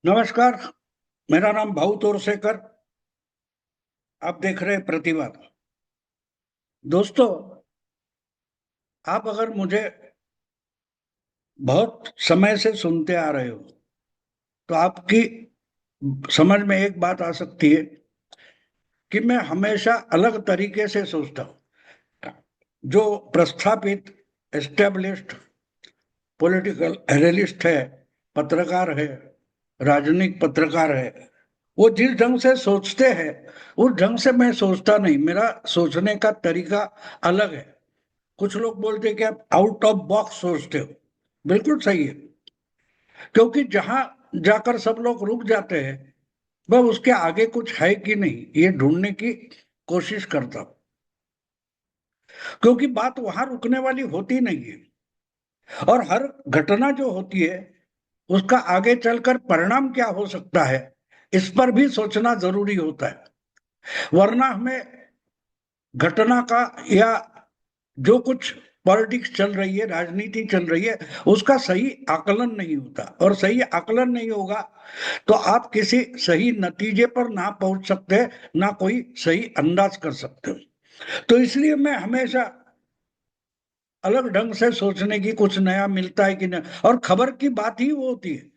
नमस्कार। मेरा नाम भाऊ तोरसेकर। आप देख रहे हैं प्रतिवाद। दोस्तों, आप अगर मुझे बहुत समय से सुनते आ रहे हो तो आपकी समझ में एक बात आ सकती है कि मैं हमेशा अलग तरीके से सोचता हूँ। जो प्रस्थापित एस्टेब्लिश्ड पॉलिटिकल एनालिस्ट है, पत्रकार है, राजनीतिक पत्रकार है, वो जिस ढंग से सोचते हैं उस ढंग से मैं सोचता नहीं। मेरा सोचने का तरीका अलग है। कुछ लोग बोलते हैं कि आप आउट ऑफ बॉक्स सोचते हो। बिल्कुल सही है, क्योंकि जहां जाकर सब लोग रुक जाते हैं वह उसके आगे कुछ है कि नहीं ये ढूंढने की कोशिश करता हूं, क्योंकि बात वहां रुकने वाली होती नहीं है। और हर घटना जो होती है उसका आगे चलकर परिणाम क्या हो सकता है, इस पर भी सोचना जरूरी होता है। वरना हमें घटना का या जो कुछ पॉलिटिक्स चल रही है, राजनीति चल रही है, उसका सही आकलन नहीं होता। और सही आकलन नहीं होगा तो आप किसी सही नतीजे पर ना पहुंच सकते, ना कोई सही अंदाज कर सकते हो। तो इसलिए मैं हमेशा अलग ढंग से सोचने की, कुछ नया मिलता है कि नहीं। और खबर की बात ही वो होती है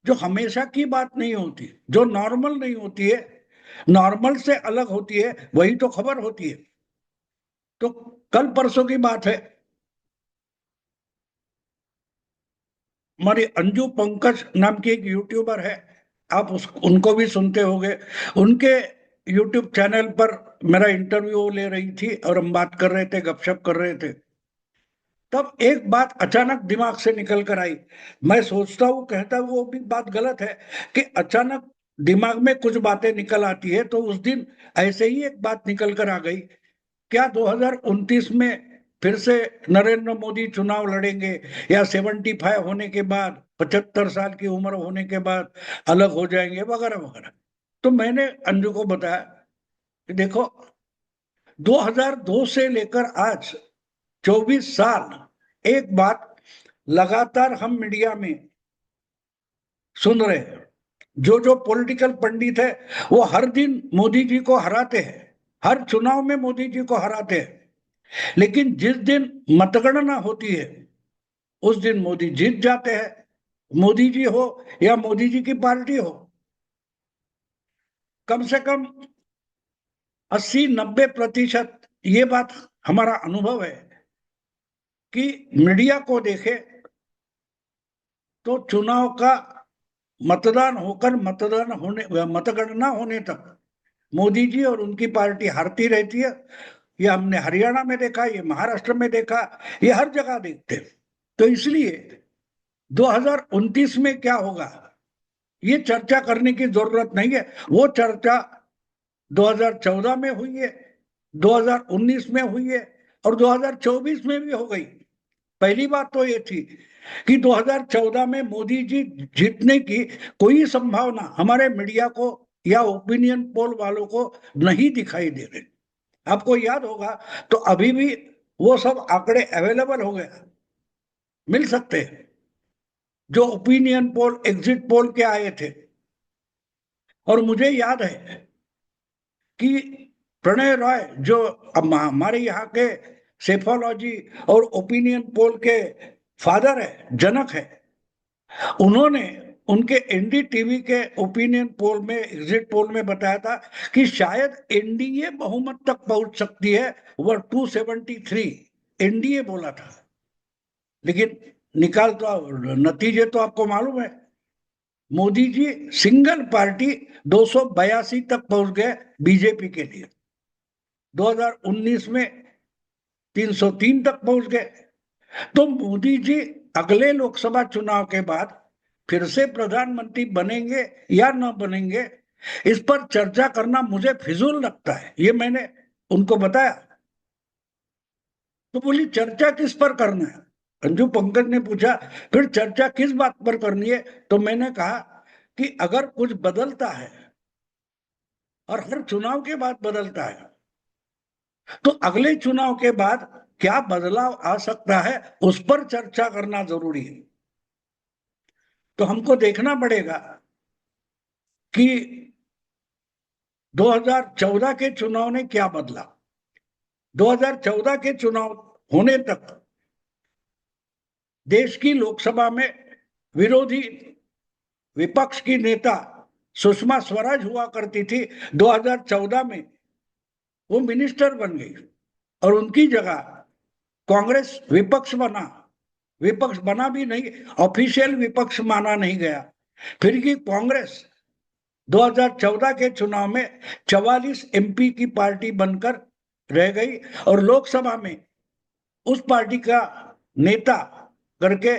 जो हमेशा की बात नहीं होती, जो नॉर्मल नहीं होती है, नॉर्मल से अलग होती है, वही तो खबर होती है। तो कल परसों की बात है, हमारी अंजू पंकज नाम की एक यूट्यूबर है, आप उनको भी सुनते होंगे। उनके यूट्यूब चैनल पर मेरा इंटरव्यू ले रही थी और हम बात कर रहे थे, गपशप कर रहे थे। तब एक बात अचानक दिमाग से निकल कर आई। मैं सोचता हूँ, कहता हूँ, वो भी बात गलत है कि अचानक दिमाग में कुछ बातें निकल आती है। तो उस दिन ऐसे ही एक बात निकल कर आ गई। क्या 2029 में फिर से नरेंद्र मोदी चुनाव लड़ेंगे, या 75 होने के बाद, 75 साल की उम्र होने के बाद अलग हो जाएंगे, वगैरह वगैरह। तो मैंने अंजू को बताया कि देखो, 2002 से लेकर आज 24 साल एक बात लगातार हम मीडिया में सुन रहे हैं। जो जो पॉलिटिकल पंडित है वो हर दिन मोदी जी को हराते हैं, हर चुनाव में मोदी जी को हराते हैं। लेकिन जिस दिन मतगणना होती है उस दिन मोदी जीत जाते हैं, मोदी जी हो या मोदी जी की पार्टी हो। कम से कम 80-90% ये बात हमारा अनुभव है कि मीडिया को देखे तो चुनाव का मतदान होकर मतगणना होने तक मोदी जी और उनकी पार्टी हारती रहती है। ये हमने हरियाणा में देखा, ये महाराष्ट्र में देखा, ये हर जगह देखते हैं। तो इसलिए 2029 में क्या होगा ये चर्चा करने की जरूरत नहीं है। वो चर्चा 2014 में हुई है, 2019 में हुई है, और 2024 में भी हो गई। पहली बात तो ये थी कि 2014 में मोदी जी जीतने की कोई संभावना हमारे मीडिया को या ओपिनियन पोल वालों को नहीं दिखाई दे रही। आपको याद होगा, तो अभी भी वो सब आंकड़े अवेलेबल हो गए, मिल सकते हैं, जो ओपिनियन पोल, एग्जिट पोल के आए थे। और मुझे याद है कि प्रणय रॉय, जो अब हमारे यहाँ के सेफोलॉजी और ओपिनियन पोल के फादर है, जनक है, उन्होंने उनके एनडीटीवी के ओपिनियन पोल में, एग्जिट पोल में बताया था कि शायद एनडीए बहुमत तक पहुंच सकती है। वह 273 एनडीए बोला था। लेकिन निकाल तो, नतीजे तो आपको मालूम है। मोदी जी सिंगल पार्टी 282 तक पहुंच गए बीजेपी के लिए। 2019 में 303 तक पहुंच गए। तो मोदी जी अगले लोकसभा चुनाव के बाद फिर से प्रधानमंत्री बनेंगे या न बनेंगे, इस पर चर्चा करना मुझे फिजूल लगता है। ये मैंने उनको बताया। तो बोली, चर्चा किस पर करना है? अंजू पंकज ने पूछा, फिर चर्चा किस बात पर करनी है? तो मैंने कहा कि अगर कुछ बदलता है और हर चुनाव के बाद बदलता है तो अगले चुनाव के बाद क्या बदलाव आ सकता है, उस पर चर्चा करना जरूरी है। तो हमको देखना पड़ेगा कि 2014 के चुनाव ने क्या बदला। 2014 के चुनाव होने तक देश की लोकसभा में विरोधी विपक्ष की नेता सुषमा स्वराज हुआ करती थी। 2014 में वो मिनिस्टर बन गई और उनकी जगह कांग्रेस विपक्ष बना भी नहीं, ऑफिशियल विपक्ष माना नहीं गया। फिर की कांग्रेस 2014 के चुनाव में 44 एमपी की पार्टी बनकर रह गई और लोकसभा में उस पार्टी का नेता करके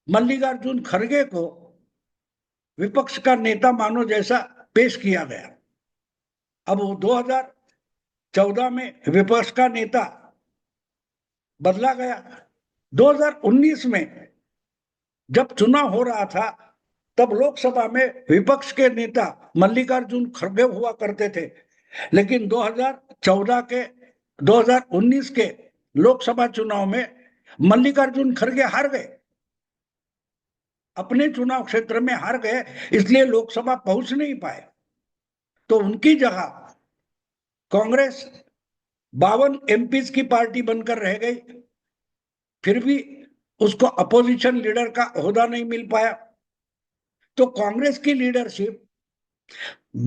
मल्लिकार्जुन खड़गे को विपक्ष का नेता मानो जैसा पेश किया गया। अब वो 2014 में विपक्ष का नेता बदला गया। 2019 में जब चुनाव हो रहा था तब लोकसभा में विपक्ष के नेता मल्लिकार्जुन खड़गे हुआ करते थे, लेकिन 2019 के लोकसभा चुनाव में मल्लिकार्जुन खड़गे हार गए, अपने चुनाव क्षेत्र में हार गए, इसलिए लोकसभा पहुंच नहीं पाए। तो उनकी जगह कांग्रेस 52 एमपी की पार्टी बनकर रह गई, फिर भी उसको अपोजिशन लीडर का ओहदा नहीं मिल पाया। तो कांग्रेस की लीडरशिप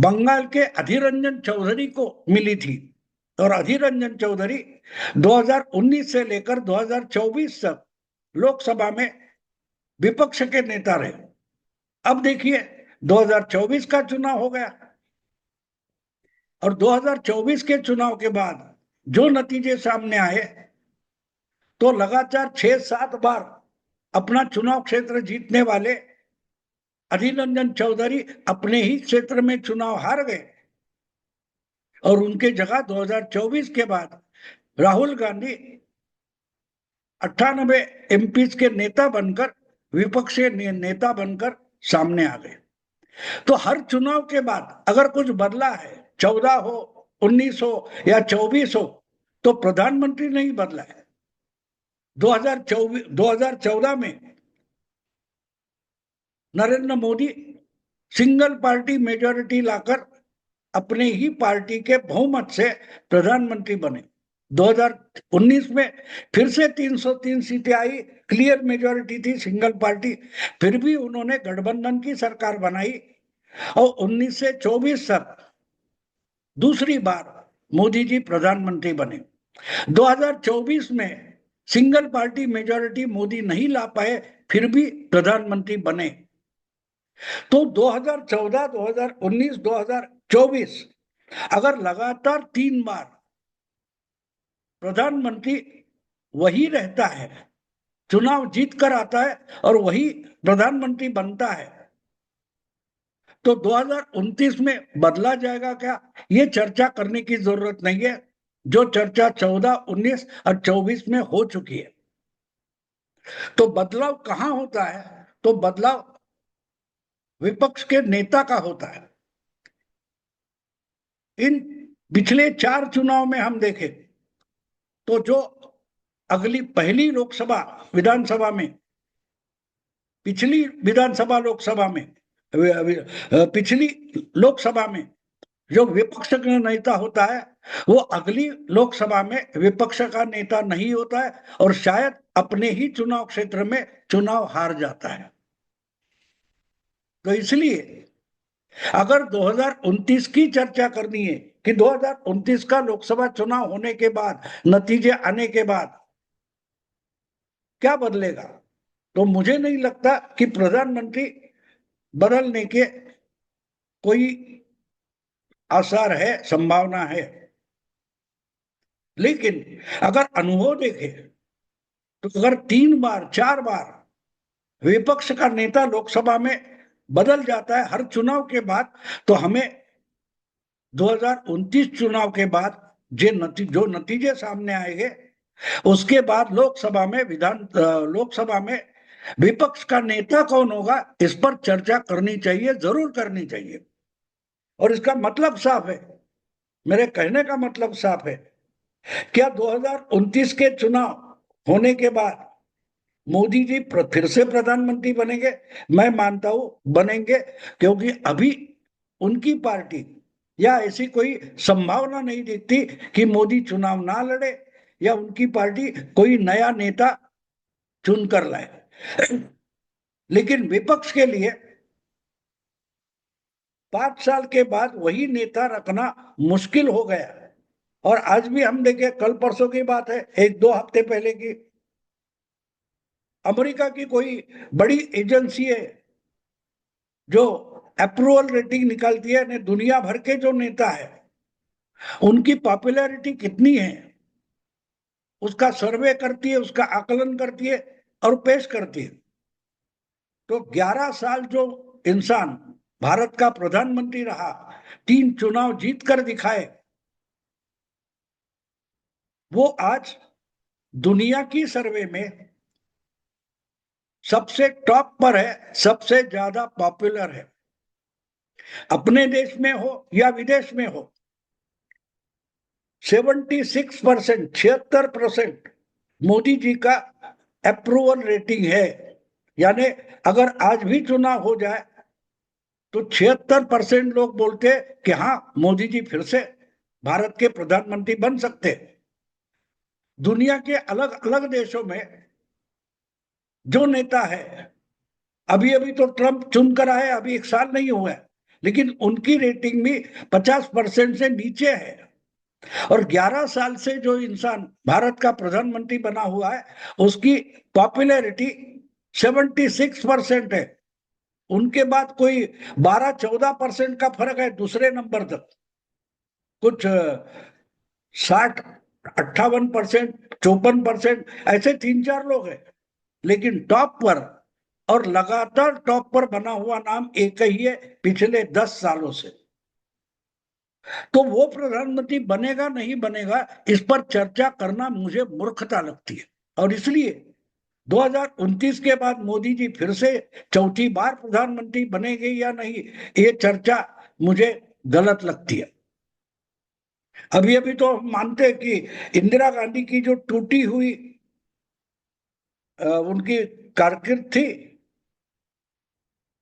बंगाल के अधीर रंजन चौधरी को मिली थी और अधीर रंजन चौधरी 2019 से लेकर 2024 तक लोकसभा में विपक्ष के नेता रहे। अब देखिए 2024 का चुनाव हो गया और 2024 के चुनाव के बाद जो नतीजे सामने आए तो लगातार 6-7 बार अपना चुनाव क्षेत्र जीतने वाले अधीर रंजन चौधरी अपने ही क्षेत्र में चुनाव हार गए और उनके जगह 2024 के बाद राहुल गांधी 98 एमपी के नेता बनकर विपक्षी नेता बनकर सामने आ गए। तो हर चुनाव के बाद अगर कुछ बदला है, 14 हो, 19 हो या 24 हो, तो प्रधानमंत्री नहीं बदला है। 2014 में Narendra Modi single party majority लाकर अपने ही पार्टी के बहुमत से प्रधानमंत्री बने। 2019 में फिर से 303 सीटें आई, क्लियर मेजॉरिटी थी, सिंगल पार्टी, फिर भी उन्होंने गठबंधन की सरकार बनाई और 19 से 24 तक दूसरी बार मोदी जी प्रधानमंत्री बने। 2024 में सिंगल पार्टी मेजॉरिटी मोदी नहीं ला पाए, फिर भी प्रधानमंत्री बने। तो 2014, 2019, 2024 अगर लगातार 3 बार प्रधानमंत्री वही रहता है, चुनाव जीत कर आता है और वही प्रधानमंत्री बनता है, तो 2029 में बदला जाएगा क्या, ये चर्चा करने की जरूरत नहीं है। जो चर्चा 14, 19 और 24 में हो चुकी है। तो बदलाव कहां होता है? तो बदलाव विपक्ष के नेता का होता है। इन पिछले 4 चुनाव में हम देखें तो जो अगली पहली लोकसभा विधानसभा में, पिछली लोकसभा में जो विपक्ष का नेता होता है वो अगली लोकसभा में विपक्ष का नेता नहीं होता है और शायद अपने ही चुनाव क्षेत्र में चुनाव हार जाता है। तो इसलिए अगर 2029 की चर्चा करनी है कि 2029 का लोकसभा चुनाव होने के बाद, नतीजे आने के बाद क्या बदलेगा, तो मुझे नहीं लगता कि प्रधानमंत्री बदलने के कोई आसार है, संभावना है। लेकिन अगर अनुभव देखें तो अगर 3 बार 4 बार विपक्ष का नेता लोकसभा में बदल जाता है हर चुनाव के बाद, तो हमें 2029 चुनाव के बाद जो नतीजे सामने आएंगे उसके बाद लोकसभा में विपक्ष का नेता कौन होगा, इस पर चर्चा करनी चाहिए, जरूर करनी चाहिए। और इसका मतलब साफ है, मेरे कहने का मतलब साफ है, क्या 2029 के चुनाव होने के बाद मोदी जी फिर से प्रधानमंत्री बनेंगे? मैं मानता हूं बनेंगे, क्योंकि अभी उनकी पार्टी या ऐसी कोई संभावना नहीं दिखती कि मोदी चुनाव ना लड़े या उनकी पार्टी कोई नया नेता चुन कर लाए। लेकिन विपक्ष के लिए 5 साल के बाद वही नेता रखना मुश्किल हो गया। और आज भी हम देखें, कल परसों की बात है, 1-2 हफ्ते पहले की, अमेरिका की कोई बड़ी एजेंसी है जो अप्रूवल रेटिंग निकालती है, ने दुनिया भर के जो नेता है उनकी पॉपुलैरिटी कितनी है उसका सर्वे करती है, उसका आकलन करती है और पेश करती है। तो 11 साल जो इंसान भारत का प्रधानमंत्री रहा, 3 चुनाव जीत कर दिखाए, वो आज दुनिया की सर्वे में सबसे टॉप पर है, सबसे ज्यादा पॉपुलर है। अपने देश में हो या विदेश में हो, 76%, 76% मोदी जी का अप्रूवल रेटिंग है। यानी अगर आज भी चुनाव हो जाए तो 76% लोग बोलते कि हाँ, मोदी जी फिर से भारत के प्रधानमंत्री बन सकते। दुनिया के अलग अलग देशों में जो नेता है, अभी अभी तो ट्रंप चुनकर आए, अभी 1 साल नहीं हुआ है, लेकिन उनकी रेटिंग भी 50% से नीचे है। और 11 साल से जो इंसान भारत का प्रधानमंत्री बना हुआ है उसकी पॉपुलैरिटी 76% है। उनके बाद कोई 12-14% का फर्क है दूसरे नंबर तक, कुछ 60-58%, 54%, ऐसे 3-4 लोग हैं। लेकिन टॉप पर और लगातार टॉप पर बना हुआ नाम एक ही है पिछले 10 सालों से। तो वो प्रधानमंत्री बनेगा नहीं बनेगा, इस पर चर्चा करना मुझे मूर्खता लगती है। और इसलिए 2029 के बाद मोदी जी फिर से चौथी बार प्रधानमंत्री बनेंगे या नहीं, ये चर्चा मुझे गलत लगती है। अभी अभी तो हम मानते हैं कि इंदिरा गांधी की जो टूटी हुई उनकी कारकिर्द थी,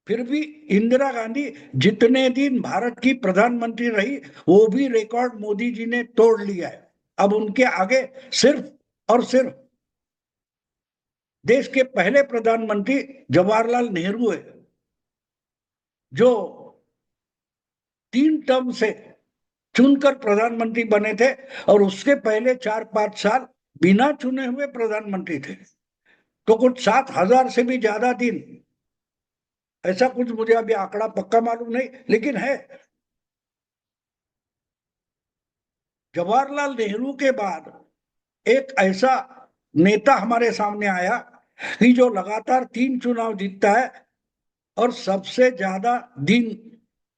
फिर भी इंदिरा गांधी जितने दिन भारत की प्रधानमंत्री रही वो भी रिकॉर्ड मोदी जी ने तोड़ लिया है। अब उनके आगे सिर्फ और सिर्फ देश के पहले प्रधानमंत्री जवाहरलाल नेहरू है, जो 3 टर्म से चुनकर प्रधानमंत्री बने थे और उसके पहले 4-5 साल बिना चुने हुए प्रधानमंत्री थे। तो कुछ 7,000 से भी ज्यादा दिन, ऐसा कुछ मुझे अभी आंकड़ा पक्का मालूम नहीं, लेकिन है। जवाहरलाल नेहरू के बाद एक ऐसा नेता हमारे सामने आया कि जो लगातार 3 चुनाव जीतता है और सबसे ज्यादा दिन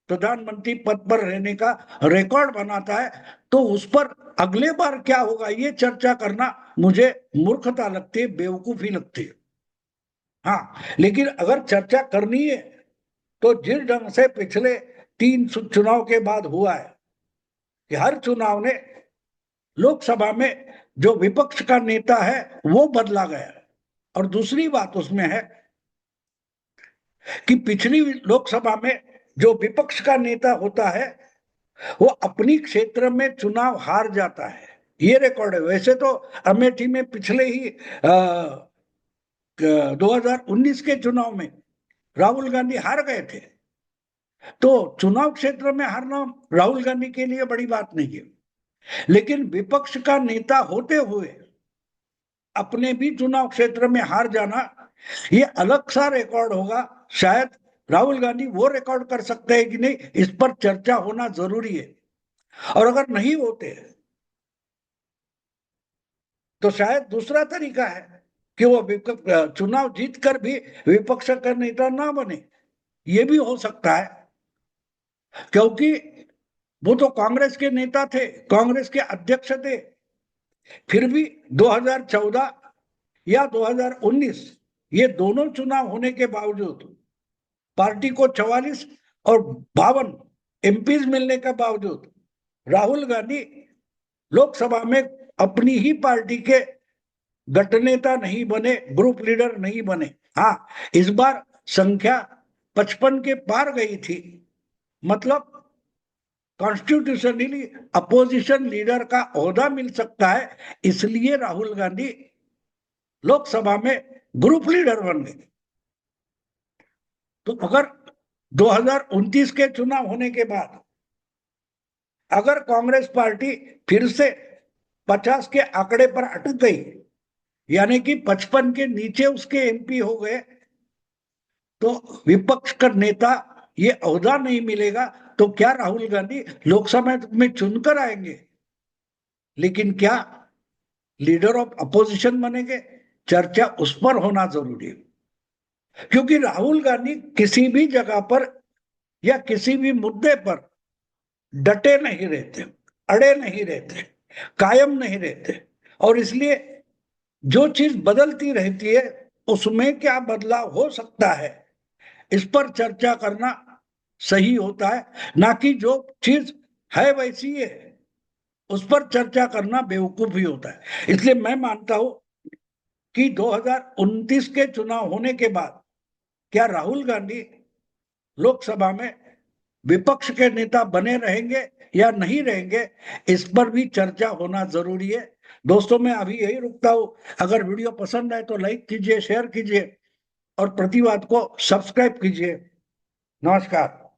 प्रधानमंत्री पद पर रहने का रिकॉर्ड बनाता है। तो उस पर अगले बार क्या होगा ये चर्चा करना मुझे मूर्खता लगती है, बेवकूफी लगती है। हाँ, लेकिन अगर चर्चा करनी है तो जिस ढंग से पिछले 3 चुनाव के बाद हुआ है कि हर चुनाव ने लोकसभा में जो विपक्ष का नेता है वो बदला गया। और दूसरी बात उसमें है कि पिछली लोकसभा में जो विपक्ष का नेता होता है वो अपनी क्षेत्र में चुनाव हार जाता है, ये रिकॉर्ड है। वैसे तो अमेठी में पिछले ही 2019 के चुनाव में राहुल गांधी हार गए थे। तो चुनाव क्षेत्र में हारना राहुल गांधी के लिए बड़ी बात नहीं है, लेकिन विपक्ष का नेता होते हुए अपने भी चुनाव क्षेत्र में हार जाना, ये अलग सा रिकॉर्ड होगा। शायद राहुल गांधी वो रिकॉर्ड कर सकते हैं कि नहीं, इस पर चर्चा होना जरूरी है। और अगर नहीं होते तो शायद दूसरा तरीका है कि वो चुनाव जीतकर भी विपक्ष का नेता ना बने, ये भी हो सकता है। क्योंकि वो तो कांग्रेस के नेता थे, कांग्रेस के अध्यक्ष थे, फिर भी 2014 या 2019 ये दोनों चुनाव होने के बावजूद पार्टी को 44 और 52 एमपीज मिलने के बावजूद राहुल गांधी लोकसभा में अपनी ही पार्टी के गठनेता नहीं बने, ग्रुप लीडर नहीं बने। हाँ, इस बार संख्या 55 के पार गई थी, मतलब कॉन्स्टिट्यूशनली अपोजिशन लीडर का ओहदा मिल सकता है, इसलिए राहुल गांधी लोकसभा में ग्रुप लीडर बन गए। तो अगर 2029 के चुनाव होने के बाद अगर कांग्रेस पार्टी फिर से 50 के आंकड़े पर अटक गई, यानी कि 55 के नीचे उसके एमपी हो गए, तो विपक्ष का नेता ये ओहदा नहीं मिलेगा, तो क्या राहुल गांधी लोकसभा में चुनकर आएंगे? लेकिन क्या लीडर ऑफ अपोजिशन बनेंगे? चर्चा उस पर होना जरूरी है, क्योंकि राहुल गांधी किसी भी जगह पर या किसी भी मुद्दे पर डटे नहीं रहते, अड़े नहीं रहते, कायम नहीं रहते, और इसलिए जो चीज बदलती रहती है उसमें क्या बदलाव हो सकता है, इस पर चर्चा करना सही होता है, ना कि जो चीज है वैसी है उस पर चर्चा करना बेवकूफी होता है। इसलिए मैं मानता हूं कि 2029 के चुनाव होने के बाद क्या राहुल गांधी लोकसभा में विपक्ष के नेता बने रहेंगे या नहीं रहेंगे, इस पर भी चर्चा होना जरूरी है। दोस्तों, मैं अभी यही रुकता हूं। अगर वीडियो पसंद आए तो लाइक कीजिए, शेयर कीजिए और प्रतिवाद को सब्सक्राइब कीजिए। नमस्कार।